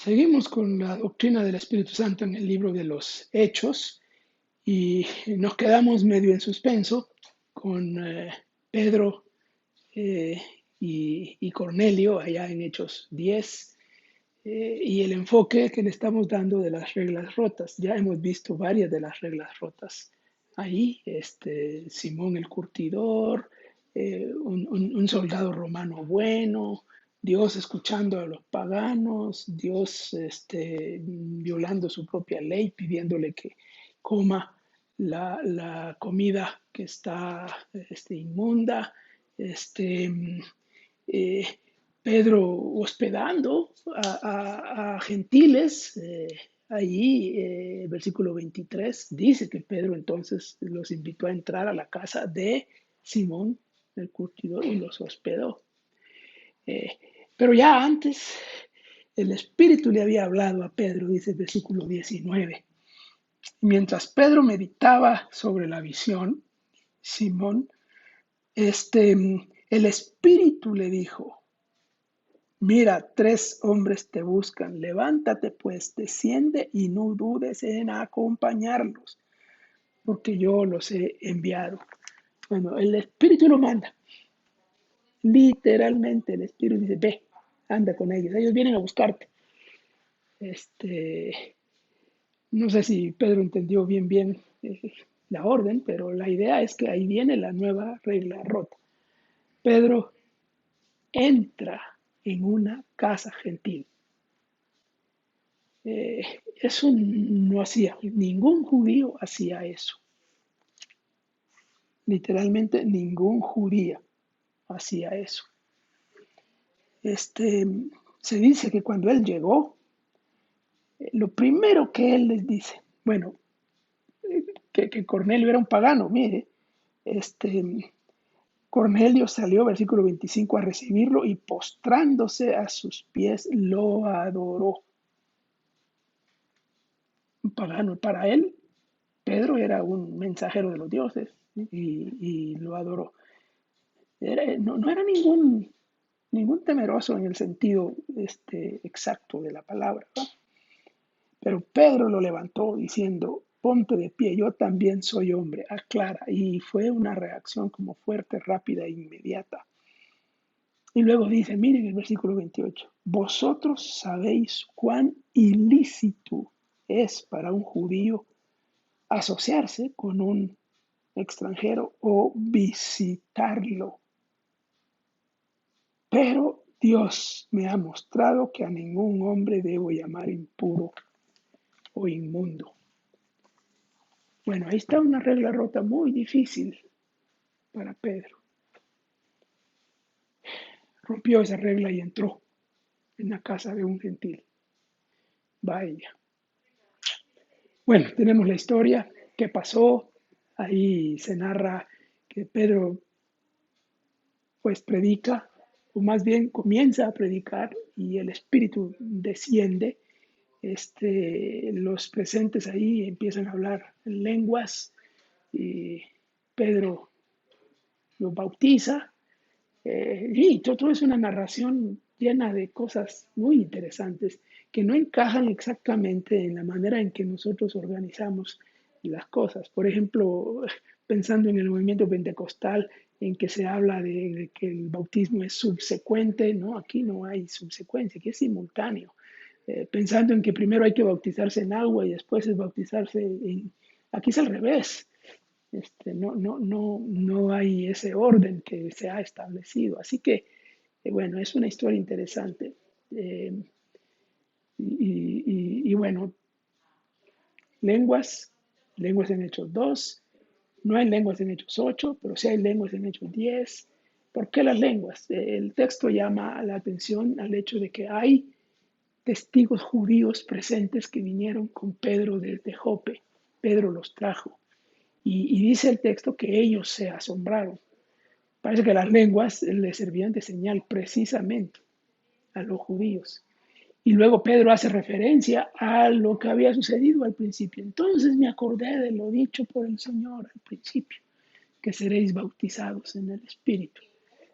Seguimos con la doctrina del Espíritu Santo en el libro de los Hechos y nos quedamos medio en suspenso con Pedro eh, y Cornelio allá en Hechos 10 y el enfoque que le estamos dando de las reglas rotas. Ya hemos visto varias de las reglas rotas ahí, Simón el curtidor, un soldado romano bueno, Dios escuchando a los paganos, Dios violando su propia ley, pidiéndole que coma la comida que está inmunda, este, eh, Pedro hospedando a gentiles. Allí, versículo 23, dice que Pedro entonces los invitó a entrar a la casa de Simón el curtidor y los hospedó. Eh, pero ya antes el Espíritu le había hablado a Pedro, dice el versículo 19. Mientras Pedro meditaba sobre la visión, Simón, el Espíritu le dijo: mira, 3 hombres te buscan, levántate pues, desciende y no dudes en acompañarlos, porque yo los he enviado. Bueno, el Espíritu lo manda, literalmente el Espíritu dice: ve, anda con ellos vienen a buscarte. No sé si Pedro entendió bien la orden, pero la idea es que ahí viene la nueva regla rota. Pedro entra en una casa gentil. Eso no hacía, ningún judío hacía eso. Literalmente ningún judío hacía eso. Se dice que cuando él llegó, lo primero que él les dice, bueno, que Cornelio era un pagano, mire, Cornelio salió, versículo 25, a recibirlo y postrándose a sus pies lo adoró. Un pagano. Para él, Pedro era un mensajero de los dioses y lo adoró. No era ningún temeroso en el sentido exacto de la palabra, ¿no? Pero Pedro lo levantó diciendo: ponte de pie, yo también soy hombre, aclara. Y fue una reacción como fuerte, rápida e inmediata. Y luego dice, miren el versículo 28, vosotros sabéis cuán ilícito es para un judío asociarse con un extranjero o visitarlo. Pero Dios me ha mostrado que a ningún hombre debo llamar impuro o inmundo. Bueno, ahí está una regla rota muy difícil para Pedro. Rompió esa regla y entró en la casa de un gentil. Vaya. Bueno, tenemos la historia, qué pasó. Ahí se narra que Pedro pues predica, o más bien comienza a predicar y el Espíritu desciende. Los presentes ahí empiezan a hablar en lenguas y Pedro lo bautiza. Y todo es una narración llena de cosas muy interesantes que no encajan exactamente en la manera en que nosotros organizamos las cosas. Por ejemplo, pensando en el movimiento pentecostal, en que se habla de que el bautismo es subsecuente, ¿no? Aquí no hay subsecuencia, aquí es simultáneo. Pensando en que primero hay que bautizarse en agua y después es bautizarse en... Aquí es al revés. No hay ese orden que se ha establecido. Así que, bueno, es una historia interesante. Eh, y bueno, lenguas, lenguas en Hechos 2, no hay lenguas en Hechos 8, pero sí hay lenguas en Hechos 10. ¿Por qué las lenguas? El texto llama la atención al hecho de que hay testigos judíos presentes que vinieron con Pedro desde Jope. Pedro los trajo. Y dice el texto que ellos se asombraron. Parece que las lenguas le servían de señal precisamente a los judíos. Y luego Pedro hace referencia a lo que había sucedido al principio. Entonces me acordé de lo dicho por el Señor al principio, que seréis bautizados en el Espíritu.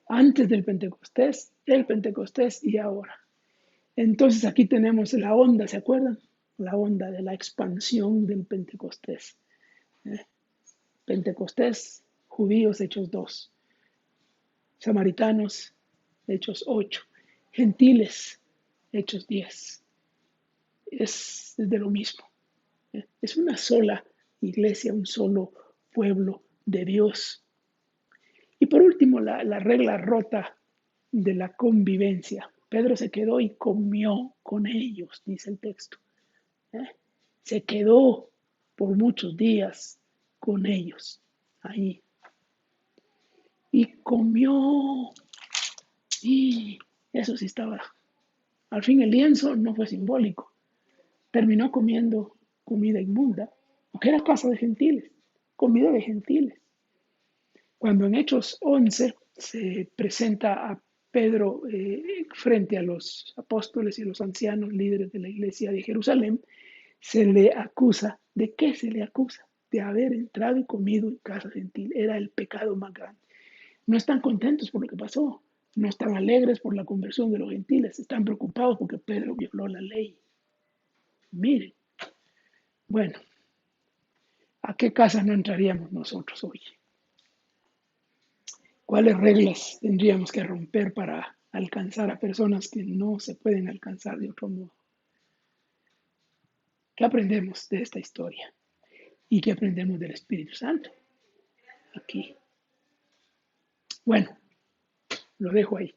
Antes del Pentecostés, el Pentecostés y ahora. Entonces aquí tenemos la onda, ¿se acuerdan? La onda de la expansión del Pentecostés. ¿eh? Pentecostés, judíos, Hechos 2. Samaritanos, Hechos 8. Gentiles, Hechos 10. Es de lo mismo. Es una sola iglesia, un solo pueblo de Dios. Y por último, la regla rota de la convivencia. Pedro se quedó y comió con ellos, dice el texto. ¿eh? Se quedó por muchos días con ellos, ahí. Y comió. Y eso sí estaba. Al fin el lienzo no fue simbólico. Terminó comiendo comida inmunda, porque era casa de gentiles, comida de gentiles. Cuando en Hechos 11 se presenta a Pedro frente a los apóstoles y los ancianos líderes de la iglesia de Jerusalén, se le acusa. ¿De qué se le acusa? De haber entrado y comido en casa gentil. Era el pecado más grande. No están contentos por lo que pasó. No están alegres por la conversión de los gentiles. Están preocupados porque Pedro violó la ley. Miren, bueno, ¿a qué casa no entraríamos nosotros hoy? ¿Cuáles reglas tendríamos que romper para alcanzar a personas que no se pueden alcanzar de otro modo? ¿Qué aprendemos de esta historia? ¿Y qué aprendemos del Espíritu Santo? Aquí. Bueno, lo dejo ahí.